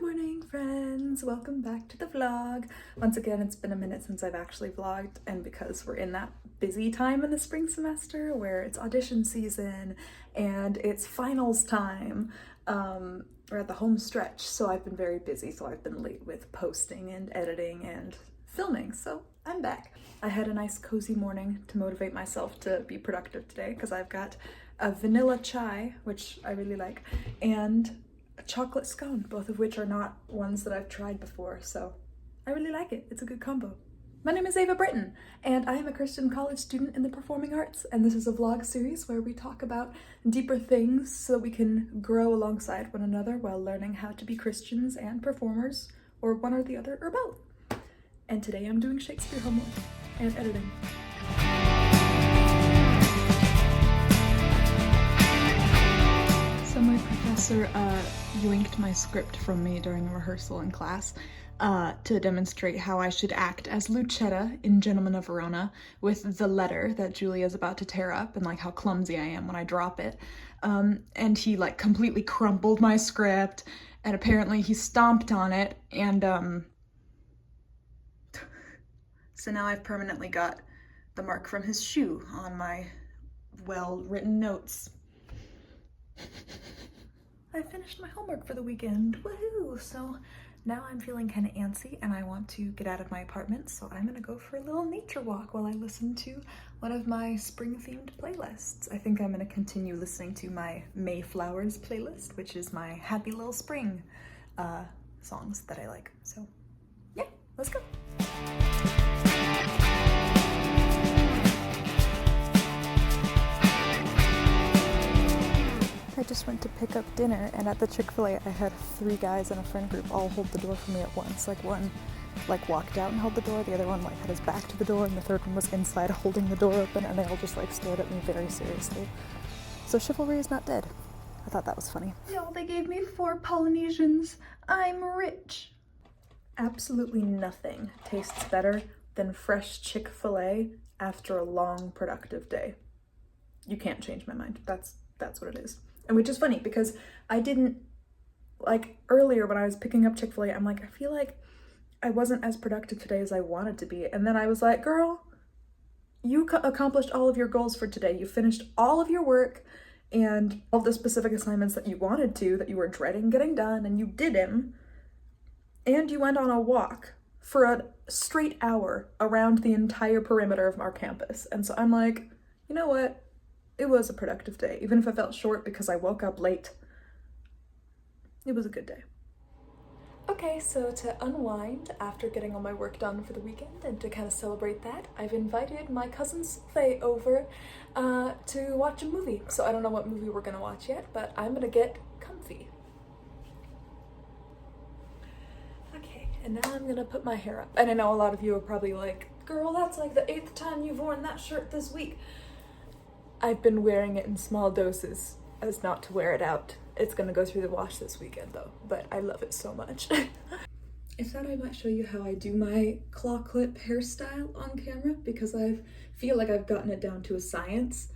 morning, friends! Welcome back to the vlog. Once again, it's been a minute since I've actually vlogged, and because we're in that busy time in the spring semester where it's audition season and it's finals time, we're at the home stretch, so I've been very busy, so I've been late with posting and editing and filming, so I'm back. I had a nice cozy morning to motivate myself to be productive today because I've got a vanilla chai, which I really like, and a chocolate scone, both of which are not ones that I've tried before, so I really like it. It's a good combo. My name is Eva Britton, and I am a Christian college student in the performing arts, and this is a vlog series where we talk about deeper things so that we can grow alongside one another while learning how to be Christians and performers, or one or the other, or both. And today I'm doing Shakespeare homework and editing. So my professor yoinked my script from me during a rehearsal in class to demonstrate how I should act as Lucetta in Gentlemen of Verona with the letter that Julia's about to tear up and like how clumsy I am when I drop it. And he like completely crumpled my script, and apparently he stomped on it, and so now I've permanently got the mark from his shoe on my well-written notes. I finished my homework for the weekend, woohoo! So now I'm feeling kind of antsy and I want to get out of my apartment, so I'm gonna go for a little nature walk while I listen to one of my spring-themed playlists. I think I'm gonna continue listening to my Mayflowers playlist, which is my happy little spring songs that I like. So yeah, let's go. I just went to pick up dinner, and at the Chick-fil-A I had 3 guys in a friend group all hold the door for me at once. Like one walked out and held the door, the other one had his back to the door, and the third one was inside holding the door open, and they all just stared at me very seriously. So chivalry is not dead. I thought that was funny. Yo, they gave me 4 Polynesians. I'm rich. Absolutely nothing tastes better than fresh Chick-fil-A after a long productive day. You can't change my mind. That's what it is. And which is funny because I didn't, earlier when I was picking up Chick-fil-A, I'm like, I feel like I wasn't as productive today as I wanted to be. And then I was like, girl, you accomplished all of your goals for today. You finished all of your work and all the specific assignments that you wanted to, that you were dreading getting done, and you did them. And you went on a walk for a straight hour around the entire perimeter of our campus. And so I'm like, you know what? It was a productive day, even if I felt short because I woke up late. It was a good day. Okay, so to unwind after getting all my work done for the weekend and to kind of celebrate that, I've invited my cousins Faye over to watch a movie. So I don't know what movie we're gonna watch yet, but I'm gonna get comfy. Okay, and now I'm gonna put my hair up. And I know a lot of you are probably like, girl, that's like the 8th time you've worn that shirt this week. I've been wearing it in small doses as not to wear it out. It's gonna go through the wash this weekend though, but I love it so much. I thought I might show you how I do my claw clip hairstyle on camera because I feel like I've gotten it down to a science.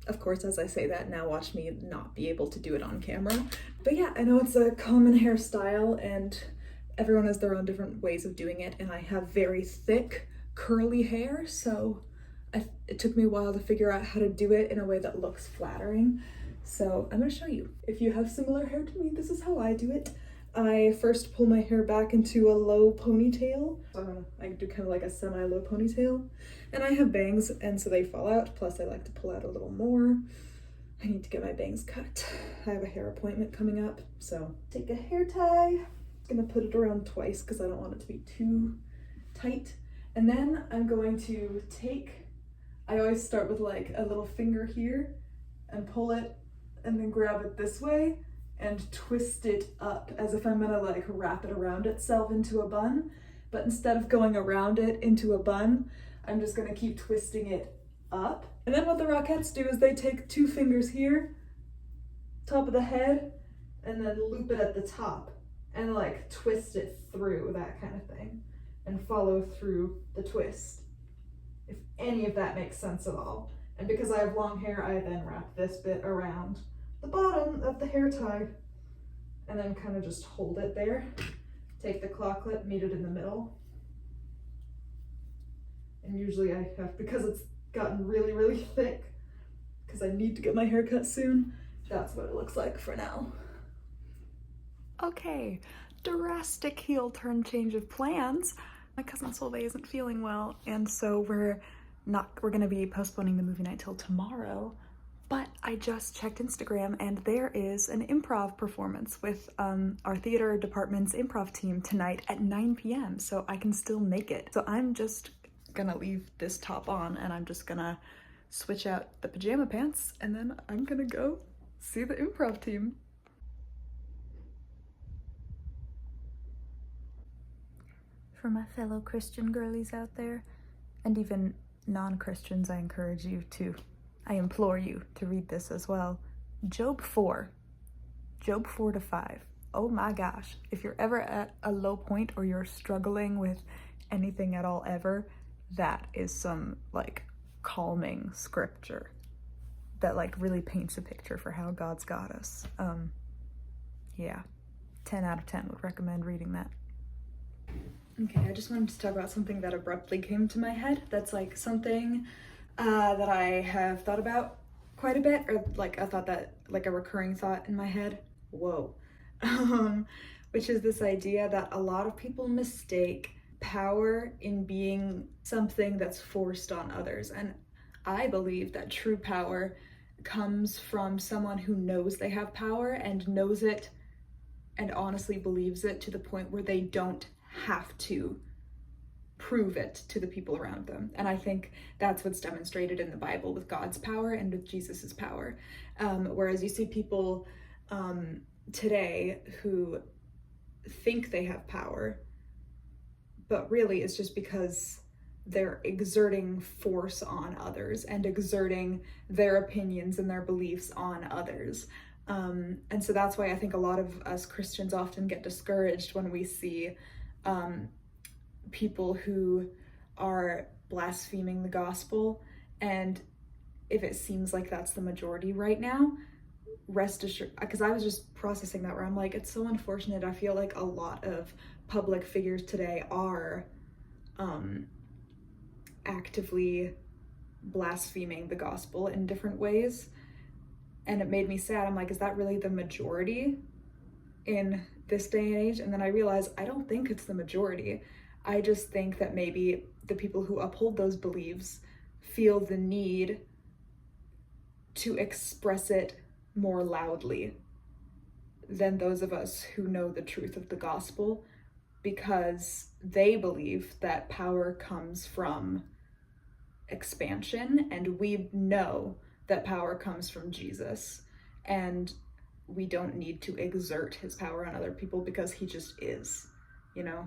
Of course, as I say that, now watch me not be able to do it on camera. But yeah, I know it's a common hairstyle and everyone has their own different ways of doing it, and I have very thick, curly hair, so it took me a while to figure out how to do it in a way that looks flattering. So I'm gonna show you. If you have similar hair to me, this is how I do it. I first pull my hair back into a low ponytail. I do kind of like a semi-low ponytail. And I have bangs, and so they fall out. Plus I like to pull out a little more. I need to get my bangs cut. I have a hair appointment coming up, so take a hair tie. I'm gonna put it around twice because I don't want it to be too tight. And then I'm going to I always start with a little finger here and pull it and then grab it this way and twist it up as if I'm gonna wrap it around itself into a bun. But instead of going around it into a bun, I'm just gonna keep twisting it up. And then what the Rockettes do is they take 2 fingers here, top of the head, and then loop it at the top and twist it through, that kind of thing, and follow through the twist. If any of that makes sense at all. And because I have long hair, I then wrap this bit around the bottom of the hair tie and then kind of just hold it there. Take the claw clip, meet it in the middle. And usually I have, because it's gotten really, really thick, because I need to get my hair cut soon, that's what it looks like for now. Okay, drastic heel turn change of plans. My cousin Solveig isn't feeling well, and so we're gonna be postponing the movie night till tomorrow. But I just checked Instagram and there is an improv performance with our theater department's improv team tonight at 9 p.m. So I can still make it. So I'm just gonna leave this top on and I'm just gonna switch out the pajama pants and then I'm gonna go see the improv team. For my fellow Christian girlies out there, and even non-Christians, I implore you to read this as well. Job 4-5. Oh my gosh, if you're ever at a low point or you're struggling with anything at all ever, that is some like calming scripture that like really paints a picture for how God's got us. Yeah, 10 out of 10 would recommend reading that. Okay, I just wanted to talk about something that abruptly came to my head. That's like something that I have thought about quite a bit, or like a thought that, like a recurring thought in my head. Whoa. Which is this idea that a lot of people mistake power in being something that's forced on others. And I believe that true power comes from someone who knows they have power and knows it and honestly believes it to the point where they don't have to prove it to the people around them. And I think that's what's demonstrated in the Bible with God's power and with Jesus's power. Whereas you see people today who think they have power, but really it's just because they're exerting force on others and exerting their opinions and their beliefs on others. And so that's why I think a lot of us Christians often get discouraged when we see people who are blaspheming the gospel. And if it seems like that's the majority right now, rest assured, because I was just processing that where I'm like, it's so unfortunate. I feel like a lot of public figures today are actively blaspheming the gospel in different ways. And it made me sad. I'm like, is that really the majority in this day and age? And then I realized I don't think it's the majority. I just think that maybe the people who uphold those beliefs feel the need to express it more loudly than those of us who know the truth of the gospel, because they believe that power comes from expansion, and we know that power comes from Jesus, and we don't need to exert his power on other people because he just is, you know,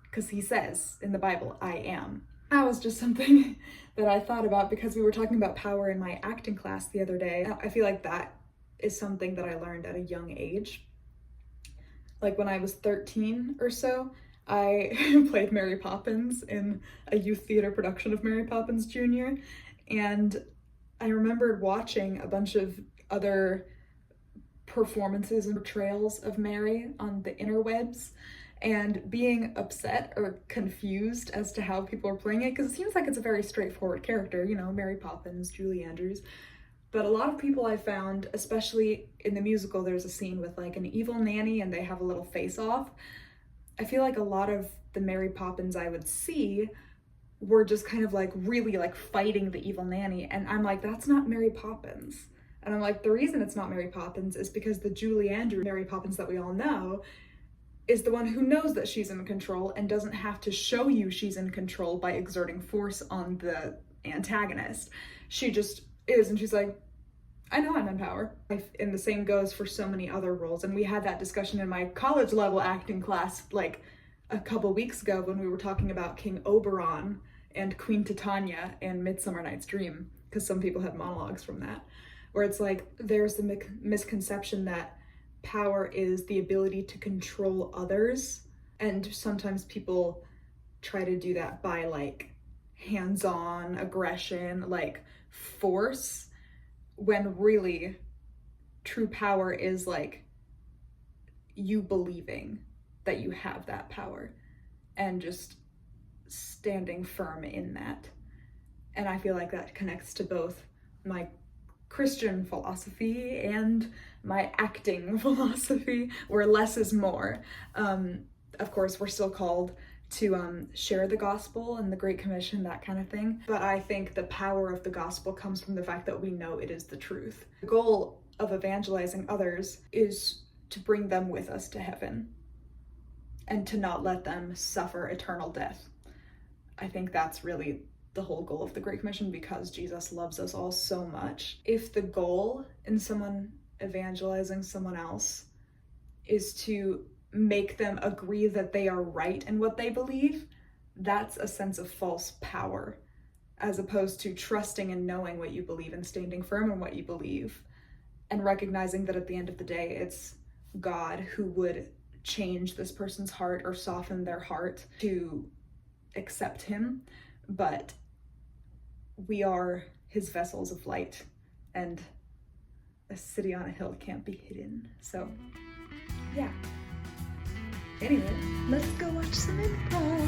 because he says in the Bible, I am. That was just something that I thought about because we were talking about power in my acting class the other day. I feel like that is something that I learned at a young age. Like when I was 13 or so, I played Mary Poppins in a youth theater production of Mary Poppins Jr. And I remembered watching a bunch of other performances and portrayals of Mary on the interwebs and being upset or confused as to how people are playing it, because it seems like it's a very straightforward character, you know, Mary Poppins, Julie Andrews. But a lot of people I found, especially in the musical, there's a scene with like an evil nanny and they have a little face-off. I feel like a lot of the Mary Poppins I would see were just kind of like really like fighting the evil nanny. And I'm like, that's not Mary Poppins. And I'm like, the reason it's not Mary Poppins is because the Julie Andrews Mary Poppins that we all know is the one who knows that she's in control and doesn't have to show you she's in control by exerting force on the antagonist. She just is, and she's like, I know I'm in power. And the same goes for so many other roles. And we had that discussion in my college level acting class like a couple weeks ago when we were talking about King Oberon and Queen Titania in Midsummer Night's Dream, because some people have monologues from that, where it's like there's the misconception that power is the ability to control others, and sometimes people try to do that by like hands-on aggression, like force, when really true power is like you believing that you have that power and just standing firm in that. And I feel like that connects to both my Christian philosophy and my acting philosophy, where less is more. Of course, we're still called to share the gospel and the Great Commission, that kind of thing. But I think the power of the gospel comes from the fact that we know it is the truth. The goal of evangelizing others is to bring them with us to heaven and to not let them suffer eternal death. I think that's really the whole goal of the Great Commission, because Jesus loves us all so much. If the goal in someone evangelizing someone else is to make them agree that they are right in what they believe, that's a sense of false power, as opposed to trusting and knowing what you believe and standing firm in what you believe, and recognizing that at the end of the day, it's God who would change this person's heart or soften their heart to accept him. But we are his vessels of light, and a city on a hill can't be hidden. So, yeah. Anyway, let's go watch some improv.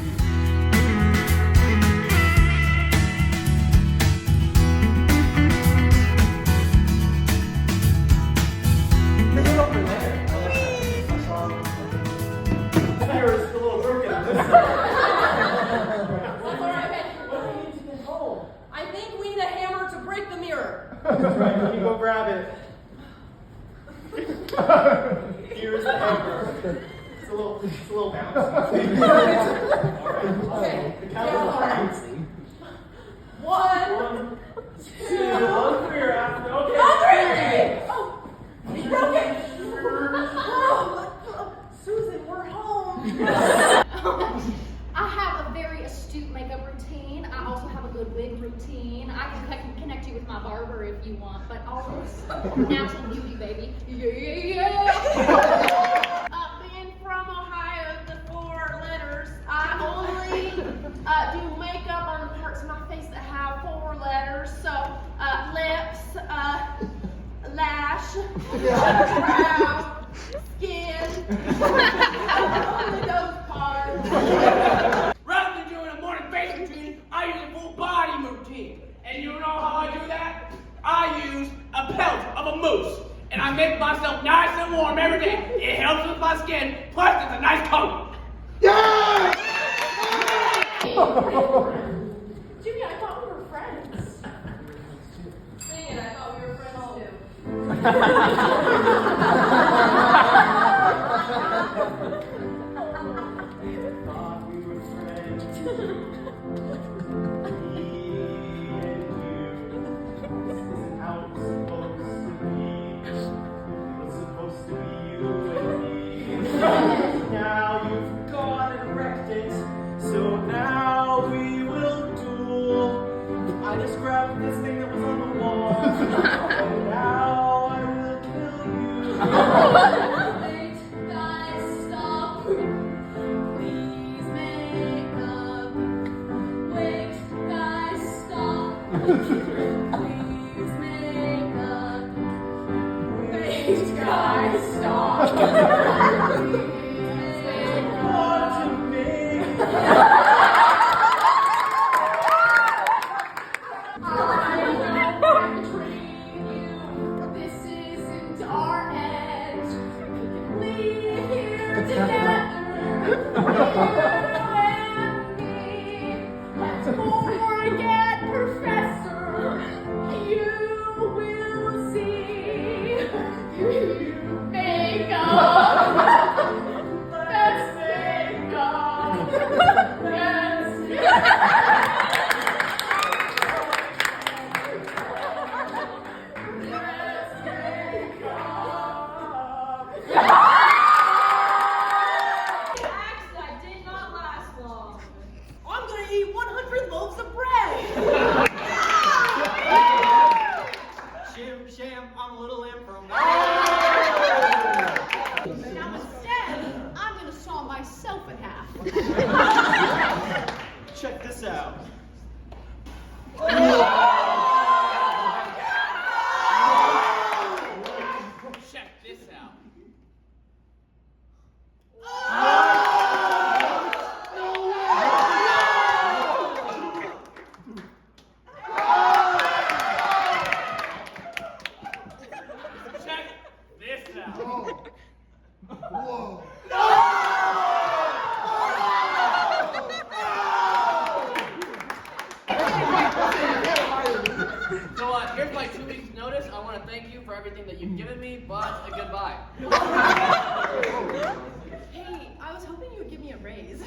Right, you go grab it. Here's the hammer. It's a little bouncy. Okay. The camera's bouncy. 1, 2, Unclear after. Okay. Oh, you broke it. Oh, Susan, we're home. I have a very astute makeup routine. I also have a good wig routine. I can connect you with my barber if you want, but always natural beauty, baby. Yeah. Being from Ohio, the 4 letters, I only do makeup on the parts of my face that have 4 letters. So, lips, lash, brow, skin, only those parts. Rather than doing a morning face routine, I use a full body routine. And you know how I do that? I use a pelt of a moose. And I make myself nice and warm every day. It helps with my skin, plus it's a nice coat. Yeah! Jimmy, I thought we were friends. Dang it, I thought we were friends too. Thought we were friends. Me and you. This is how it was supposed to be. It was supposed to be you and me. Now you've gone and wrecked it. So now we will duel. I just grabbed this thing that was on the wall. And now I will kill you. Wait, guys, stop. Please make up. Wait, guys, stop. Please make up. Wait, guys, stop. Please make up. Want to make I will retrieve you. This isn't our end. We can leave here together. You and me. Let's forget Professor. You will see. You make up. Let's make up. Let's make up. That did not last long. I'm gonna eat 100 loaves of bread. Sham, I'm a little lamb from Now instead, I'm gonna saw myself in half. Check this out. Check this out. Whoa. So here's my 2 weeks notice. I want to thank you for everything that you've given me, but goodbye. Hey, I was hoping you would give me a raise.